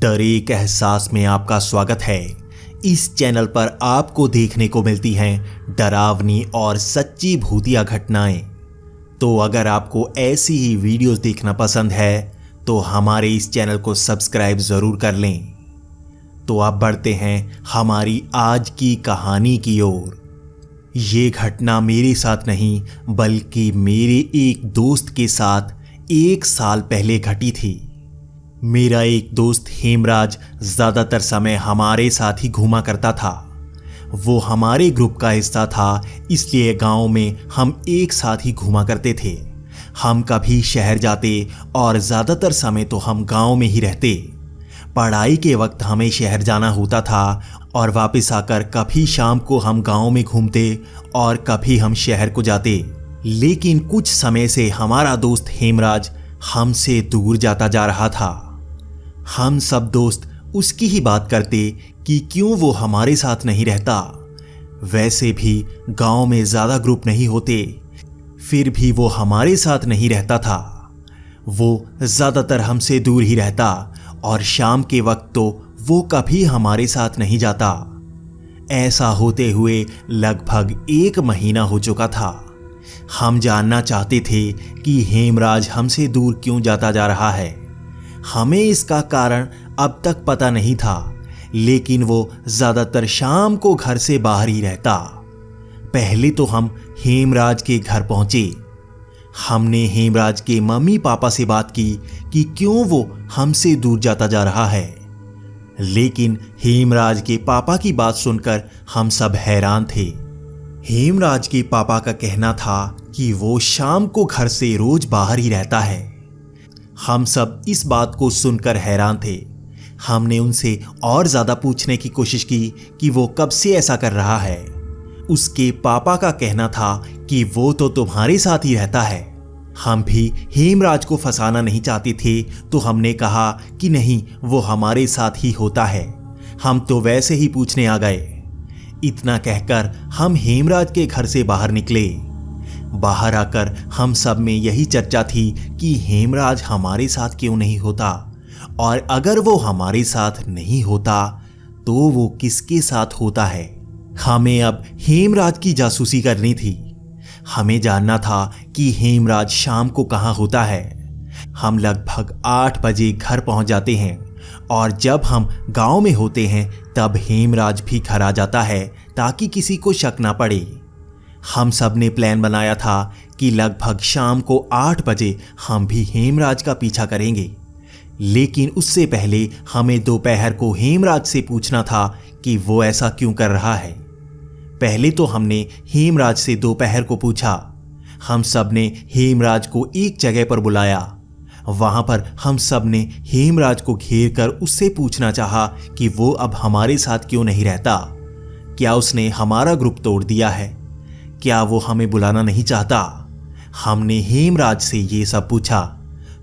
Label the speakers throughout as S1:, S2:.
S1: डर एक एहसास में आपका स्वागत है। इस चैनल पर आपको देखने को मिलती हैं डरावनी और सच्ची भूतिया घटनाएं। तो अगर आपको ऐसी ही वीडियोस देखना पसंद है तो हमारे इस चैनल को सब्सक्राइब ज़रूर कर लें। तो आप बढ़ते हैं हमारी आज की कहानी की ओर। ये घटना मेरे साथ नहीं बल्कि मेरे एक दोस्त के साथ 1 साल पहले घटी थी। मेरा एक दोस्त हेमराज ज़्यादातर समय हमारे साथ ही घूमा करता था। वो हमारे ग्रुप का हिस्सा था, इसलिए गांव में हम एक साथ ही घूमा करते थे। हम कभी शहर जाते और ज़्यादातर समय तो हम गांव में ही रहते। पढ़ाई के वक्त हमें शहर जाना होता था और वापस आकर कभी शाम को हम गांव में घूमते और कभी हम शहर को जाते। लेकिन कुछ समय से हमारा दोस्त हेमराज हमसे दूर जाता जा रहा था। हम सब दोस्त उसकी ही बात करते कि क्यों वो हमारे साथ नहीं रहता। वैसे भी गांव में ज़्यादा ग्रुप नहीं होते, फिर भी वो हमारे साथ नहीं रहता था। वो ज़्यादातर हमसे दूर ही रहता और शाम के वक्त तो वो कभी हमारे साथ नहीं जाता। ऐसा होते हुए लगभग 1 महीना हो चुका था। हम जानना चाहते थे कि हेमराज हमसे दूर क्यों जाता जा रहा है। हमें इसका कारण अब तक पता नहीं था, लेकिन वो ज़्यादातर शाम को घर से बाहर ही रहता। पहले तो हम हेमराज के घर पहुंचे। हमने हेमराज के मम्मी पापा से बात की कि क्यों वो हमसे दूर जाता जा रहा है। लेकिन हेमराज के पापा की बात सुनकर हम सब हैरान थे। हेमराज के पापा का कहना था कि वो शाम को घर से रोज बाहर ही रहता है। हम सब इस बात को सुनकर हैरान थे। हमने उनसे और ज़्यादा पूछने की कोशिश की कि वो कब से ऐसा कर रहा है। उसके पापा का कहना था कि वो तो तुम्हारे साथ ही रहता है। हम भी हेमराज को फंसाना नहीं चाहते थे, तो हमने कहा कि नहीं, वो हमारे साथ ही होता है। हम तो वैसे ही पूछने आ गए। इतना कहकर हम हेमराज के घर से बाहर निकले। बाहर आकर हम सब में यही चर्चा थी कि हेमराज हमारे साथ क्यों नहीं होता, और अगर वो हमारे साथ नहीं होता तो वो किसके साथ होता है। हमें अब हेमराज की जासूसी करनी थी। हमें जानना था कि हेमराज शाम को कहाँ होता है। हम लगभग 8 बजे घर पहुंच जाते हैं और जब हम गांव में होते हैं तब हेमराज भी घर आ जाता है ताकि किसी को शक ना पड़े। हम सब ने प्लान बनाया था कि लगभग शाम को 8 बजे हम भी हेमराज का पीछा करेंगे। लेकिन उससे पहले हमें दोपहर को हेमराज से पूछना था कि वो ऐसा क्यों कर रहा है। पहले तो हमने हेमराज से दोपहर को पूछा। हम सब ने हेमराज को एक जगह पर बुलाया। वहां पर हम सब ने हेमराज को घेर कर उससे पूछना चाहा कि वो अब हमारे साथ क्यों नहीं रहता। क्या उसने हमारा ग्रुप तोड़ दिया है? क्या वो हमें बुलाना नहीं चाहता? हमने हेमराज से ये सब पूछा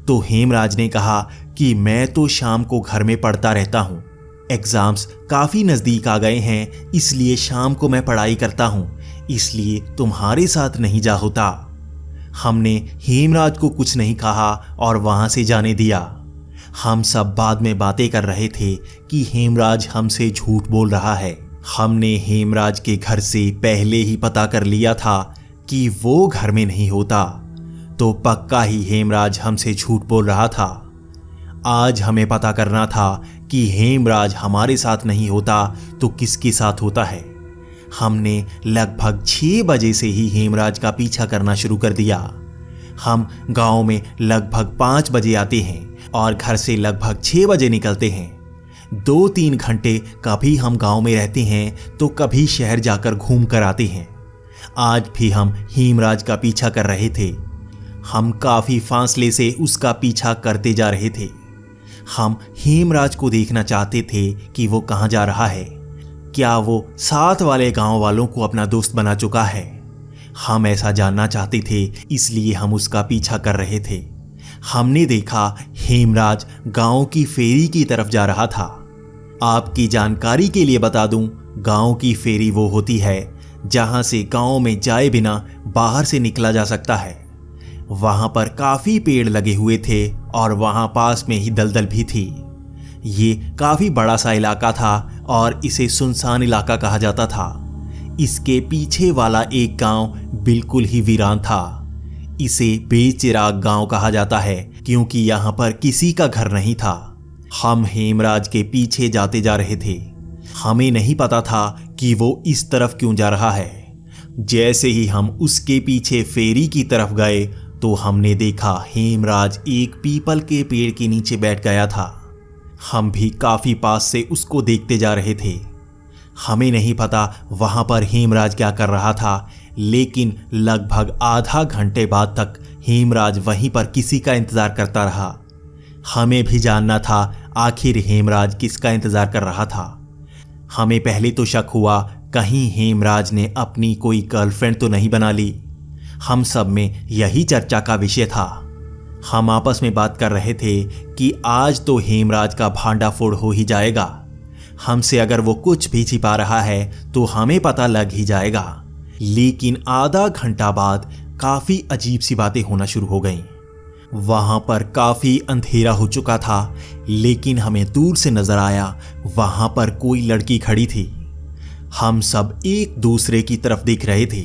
S1: तो हेमराज ने कहा कि मैं तो शाम को घर में पढ़ता रहता हूँ। एग्जाम्स काफ़ी नज़दीक आ गए हैं, इसलिए शाम को मैं पढ़ाई करता हूँ, इसलिए तुम्हारे साथ नहीं जा होता। हमने हेमराज को कुछ नहीं कहा और वहाँ से जाने दिया। हम सब बाद में बातें कर रहे थे कि हेमराज हमसे झूठ बोल रहा है। हमने हेमराज के घर से पहले ही पता कर लिया था कि वो घर में नहीं होता, तो पक्का ही हेमराज हमसे झूठ बोल रहा था। आज हमें पता करना था कि हेमराज हमारे साथ नहीं होता तो किसके साथ होता है। हमने लगभग 6 बजे से ही हेमराज का पीछा करना शुरू कर दिया। हम गांव में लगभग 5 बजे आते हैं और घर से लगभग 6 बजे निकलते हैं। 2-3 घंटे कभी हम गांव में रहते हैं तो कभी शहर जाकर घूम कर आते हैं। आज भी हम हेमराज का पीछा कर रहे थे। हम काफ़ी फासले से उसका पीछा करते जा रहे थे। हम हेमराज को देखना चाहते थे कि वो कहाँ जा रहा है। क्या वो साथ वाले गांव वालों को अपना दोस्त बना चुका है? हम ऐसा जानना चाहते थे, इसलिए हम उसका पीछा कर रहे थे। हमने देखा हेमराज गांव की फेरी की तरफ जा रहा था। आपकी जानकारी के लिए बता दूं, गांव की फेरी वो होती है जहां से गांव में जाए बिना बाहर से निकला जा सकता है। वहां पर काफी पेड़ लगे हुए थे और वहां पास में ही दलदल भी थी। ये काफ़ी बड़ा सा इलाका था और इसे सुनसान इलाका कहा जाता था। इसके पीछे वाला एक गांव बिल्कुल ही वीरान था। इसे बेचिराग गांव कहा जाता है क्योंकि यहाँ पर किसी का घर नहीं था। हम हेमराज के पीछे जाते जा रहे थे। हमें नहीं पता था कि वो इस तरफ क्यों जा रहा है। जैसे ही हम उसके पीछे फेरी की तरफ गए तो हमने देखा हेमराज एक पीपल के पेड़ के नीचे बैठ गया था। हम भी काफी पास से उसको देखते जा रहे थे। हमें नहीं पता वहां पर हेमराज क्या कर रहा था, लेकिन लगभग आधा घंटे बाद तक हेमराज वहीं पर किसी का इंतजार करता रहा। हमें भी जानना था आखिर हेमराज किसका इंतजार कर रहा था। हमें पहले तो शक हुआ कहीं हेमराज ने अपनी कोई गर्लफ्रेंड तो नहीं बना ली। हम सब में यही चर्चा का विषय था। हम आपस में बात कर रहे थे कि आज तो हेमराज का भांडाफोड़ हो ही जाएगा। हमसे अगर वो कुछ भी छिपा रहा है तो हमें पता लग ही जाएगा। लेकिन आधा घंटा बाद काफी अजीब सी बातें होना शुरू हो गईं। वहां पर काफी अंधेरा हो चुका था, लेकिन हमें दूर से नजर आया वहां पर कोई लड़की खड़ी थी। हम सब एक दूसरे की तरफ देख रहे थे।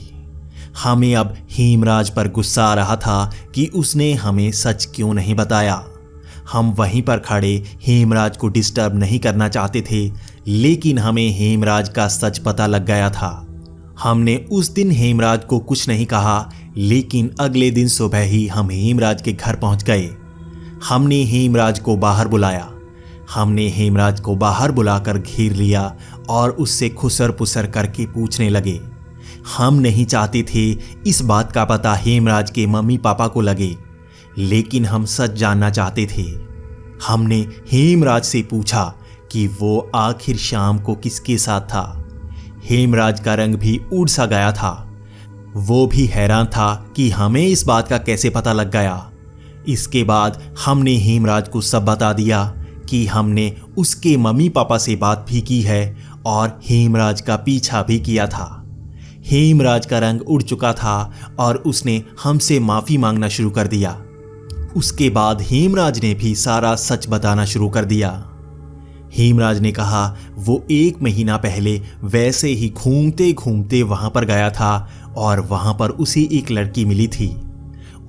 S1: हमें अब हेमराज पर गुस्सा आ रहा था कि उसने हमें सच क्यों नहीं बताया। हम वहीं पर खड़े हेमराज को डिस्टर्ब नहीं करना चाहते थे, लेकिन हमें हेमराज का सच पता लग गया था। हमने उस दिन हेमराज को कुछ नहीं कहा, लेकिन अगले दिन सुबह ही हम हेमराज के घर पहुंच गए। हमने हेमराज को बाहर बुलाया। हमने हेमराज को बाहर बुलाकर घेर लिया और उससे खुसर पुसर करके पूछने लगे। हम नहीं चाहते थे इस बात का पता हेमराज के मम्मी पापा को लगे, लेकिन हम सच जानना चाहते थे। हमने हेमराज से पूछा कि वो आखिर शाम को किसके साथ था। हेमराज का रंग भी उड़ सा गया था। वो भी हैरान था कि हमें इस बात का कैसे पता लग गया। इसके बाद हमने हेमराज को सब बता दिया कि हमने उसके मम्मी पापा से बात भी की है और हेमराज का पीछा भी किया था। हेमराज का रंग उड़ चुका था और उसने हमसे माफ़ी मांगना शुरू कर दिया। उसके बाद हेमराज ने भी सारा सच बताना शुरू कर दिया। हेमराज ने कहा वो 1 महीना पहले वैसे ही घूमते घूमते वहां पर गया था और वहां पर उसे एक लड़की मिली थी।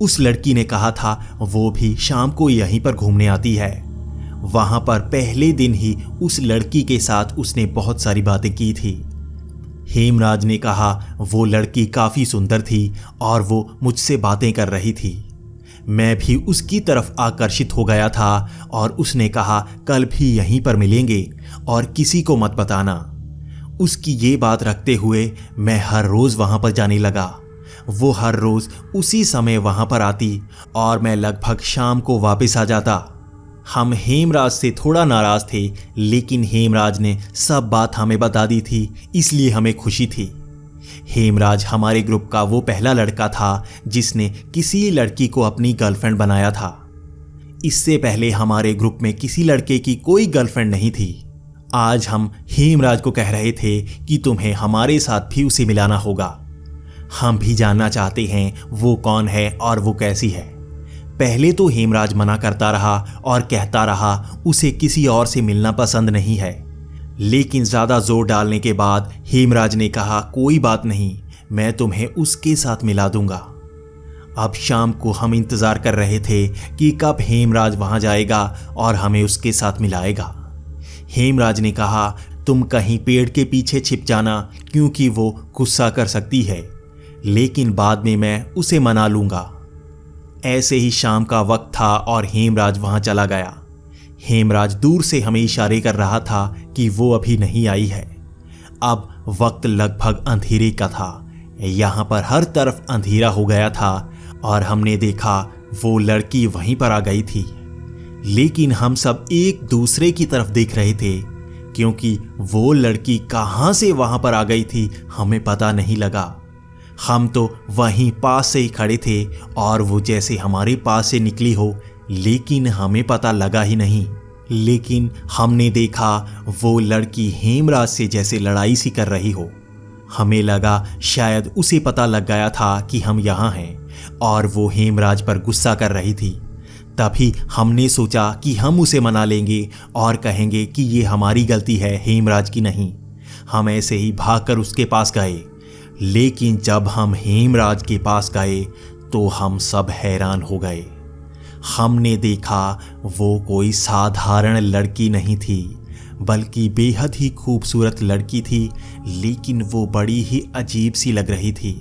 S1: उस लड़की ने कहा था वो भी शाम को यहीं पर घूमने आती है। वहां पर पहले दिन ही उस लड़की के साथ उसने बहुत सारी बातें की थी। हेमराज ने कहा वो लड़की काफ़ी सुंदर थी और वो मुझसे बातें कर रही थी। मैं भी उसकी तरफ आकर्षित हो गया था और उसने कहा कल भी यहीं पर मिलेंगे और किसी को मत बताना। उसकी ये बात रखते हुए मैं हर रोज़ वहाँ पर जाने लगा। वो हर रोज़ उसी समय वहाँ पर आती और मैं लगभग शाम को वापस आ जाता। हम हेमराज से थोड़ा नाराज़ थे, लेकिन हेमराज ने सब बात हमें बता दी थी, इसलिए हमें खुशी थी। हेमराज हमारे ग्रुप का वो पहला लड़का था जिसने किसी लड़की को अपनी गर्लफ्रेंड बनाया था। इससे पहले हमारे ग्रुप में किसी लड़के की कोई गर्लफ्रेंड नहीं थी। आज हम हेमराज को कह रहे थे कि तुम्हें हमारे साथ भी उसे मिलाना होगा। हम भी जानना चाहते हैं वो कौन है और वो कैसी है। पहले तो हेमराज मना करता रहा और कहता रहा उसे किसी और से मिलना पसंद नहीं है, लेकिन ज़्यादा जोर डालने के बाद हेमराज ने कहा कोई बात नहीं, मैं तुम्हें उसके साथ मिला दूंगा। अब शाम को हम इंतज़ार कर रहे थे कि कब हेमराज वहाँ जाएगा और हमें उसके साथ मिलाएगा। हेमराज ने कहा तुम कहीं पेड़ के पीछे छिप जाना क्योंकि वो गुस्सा कर सकती है, लेकिन बाद में मैं उसे मना लूँगा। ऐसे ही शाम का वक्त था और हेमराज वहाँ चला गया। हेमराज दूर से हमें इशारे कर रहा था कि वो अभी नहीं आई है। अब वक्त लगभग अंधेरे का था। यहाँ पर हर तरफ अंधेरा हो गया था और हमने देखा वो लड़की वहीं पर आ गई थी, लेकिन हम सब एक दूसरे की तरफ देख रहे थे क्योंकि वो लड़की कहाँ से वहाँ पर आ गई थी हमें पता नहीं लगा। हम तो वहीं पास से ही खड़े थे और वो जैसे हमारे पास से निकली हो, लेकिन हमें पता लगा ही नहीं। लेकिन हमने देखा वो लड़की हेमराज से जैसे लड़ाई सी कर रही हो। हमें लगा शायद उसे पता लग गया था कि हम यहाँ हैं और वो हेमराज पर गुस्सा कर रही थी। तभी हमने सोचा कि हम उसे मना लेंगे और कहेंगे कि ये हमारी गलती है, हेमराज की नहीं। हम ऐसे ही भागकर उसके पास गए। लेकिन जब हम हेमराज के पास गए तो हम सब हैरान हो गए। हमने देखा वो कोई साधारण लड़की नहीं थी, बल्कि बेहद ही खूबसूरत लड़की थी, लेकिन वो बड़ी ही अजीब सी लग रही थी।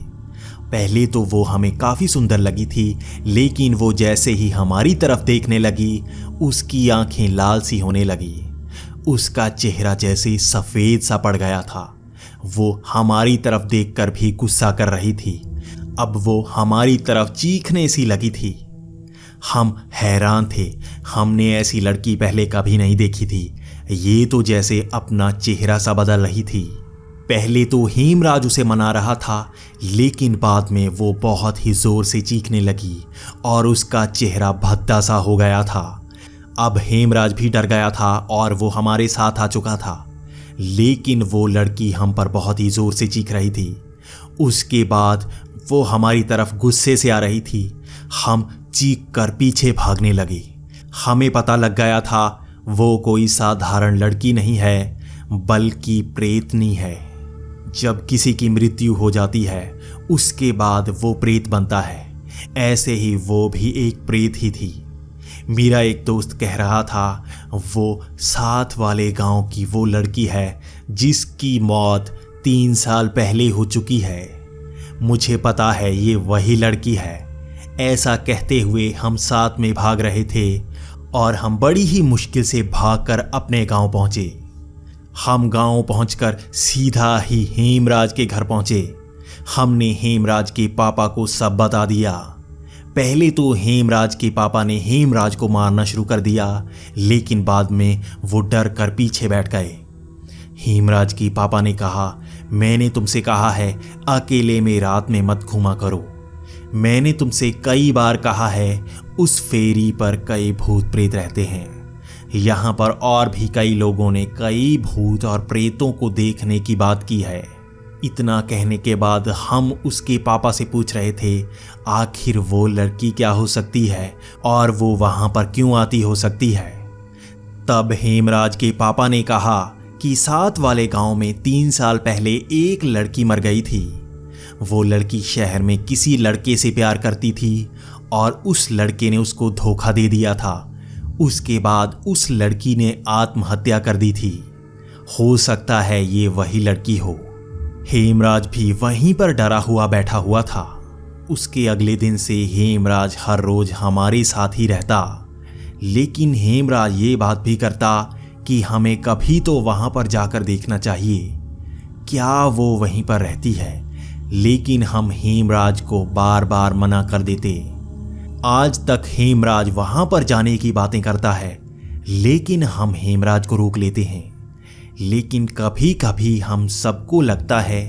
S1: पहले तो वो हमें काफ़ी सुंदर लगी थी, लेकिन वो जैसे ही हमारी तरफ देखने लगी, उसकी आंखें लाल सी होने लगी। उसका चेहरा जैसे सफ़ेद सा पड़ गया था। वो हमारी तरफ देखकर भी गुस्सा कर रही थी। अब वो हमारी तरफ चीखने सी लगी थी। हम हैरान थे, हमने ऐसी लड़की पहले कभी नहीं देखी थी। ये तो जैसे अपना चेहरा सा बदल रही थी। पहले तो हेमराज उसे मना रहा था, लेकिन बाद में वो बहुत ही जोर से चीखने लगी और उसका चेहरा भद्दा सा हो गया था। अब हेमराज भी डर गया था और वो हमारे साथ आ चुका था, लेकिन वो लड़की हम पर बहुत ही जोर से चीख रही थी। उसके बाद वो हमारी तरफ गुस्से से आ रही थी। हम चीख कर पीछे भागने लगे। हमें पता लग गया था वो कोई साधारण लड़की नहीं है, बल्कि प्रेतनी है। जब किसी की मृत्यु हो जाती है उसके बाद वो प्रेत बनता है। ऐसे ही वो भी एक प्रेत ही थी। मेरा एक दोस्त कह रहा था वो साथ वाले गांव की वो लड़की है जिसकी मौत 3 साल पहले हो चुकी है। मुझे पता है ये वही लड़की है। ऐसा कहते हुए हम साथ में भाग रहे थे और हम बड़ी ही मुश्किल से भागकर अपने गांव पहुंचे। हम गांव पहुंचकर सीधा ही हेमराज के घर पहुंचे। हमने हेमराज के पापा को सब बता दिया। पहले तो हेमराज के पापा ने हेमराज को मारना शुरू कर दिया, लेकिन बाद में वो डर कर पीछे बैठ गए। हेमराज के पापा ने कहा, मैंने तुमसे कहा है अकेले में रात में मत घूमा करो। मैंने तुमसे कई बार कहा है उस फेरी पर कई भूत प्रेत रहते हैं। यहाँ पर और भी कई लोगों ने कई भूत और प्रेतों को देखने की बात की है। इतना कहने के बाद हम उसके पापा से पूछ रहे थे आखिर वो लड़की क्या हो सकती है और वो वहाँ पर क्यों आती हो सकती है। तब हेमराज के पापा ने कहा कि साथ वाले गांव में 3 साल पहले एक लड़की मर गई थी। वो लड़की शहर में किसी लड़के से प्यार करती थी और उस लड़के ने उसको धोखा दे दिया था। उसके बाद उस लड़की ने आत्महत्या कर दी थी। हो सकता है ये वही लड़की हो। हेमराज भी वहीं पर डरा हुआ बैठा हुआ था। उसके अगले दिन से हेमराज हर रोज हमारे साथ ही रहता, लेकिन हेमराज ये बात भी करता कि हमें कभी तो वहां पर जाकर देखना चाहिए, क्या वो वहीं पर रहती है। लेकिन हम हेमराज को बार बार मना कर देते। आज तक हेमराज वहां पर जाने की बातें करता है, लेकिन हम हेमराज को रोक लेते हैं। लेकिन कभी कभी हम सबको लगता है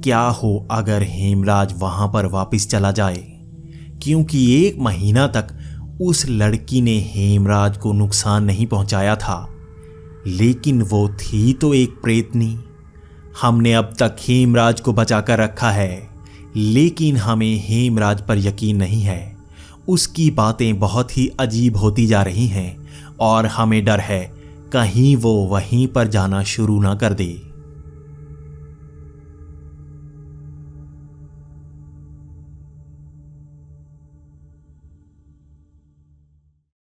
S1: क्या हो अगर हेमराज वहां पर वापस चला जाए, क्योंकि 1 महीना तक उस लड़की ने हेमराज को नुकसान नहीं पहुंचाया था, लेकिन वो थी तो एक प्रेतनी। हमने अब तक हेमराज को बचाकर रखा है, लेकिन हमें हेमराज पर यकीन नहीं है। उसकी बातें बहुत ही अजीब होती जा रही हैं और हमें डर है कहीं वो वहीं पर जाना शुरू ना कर दे।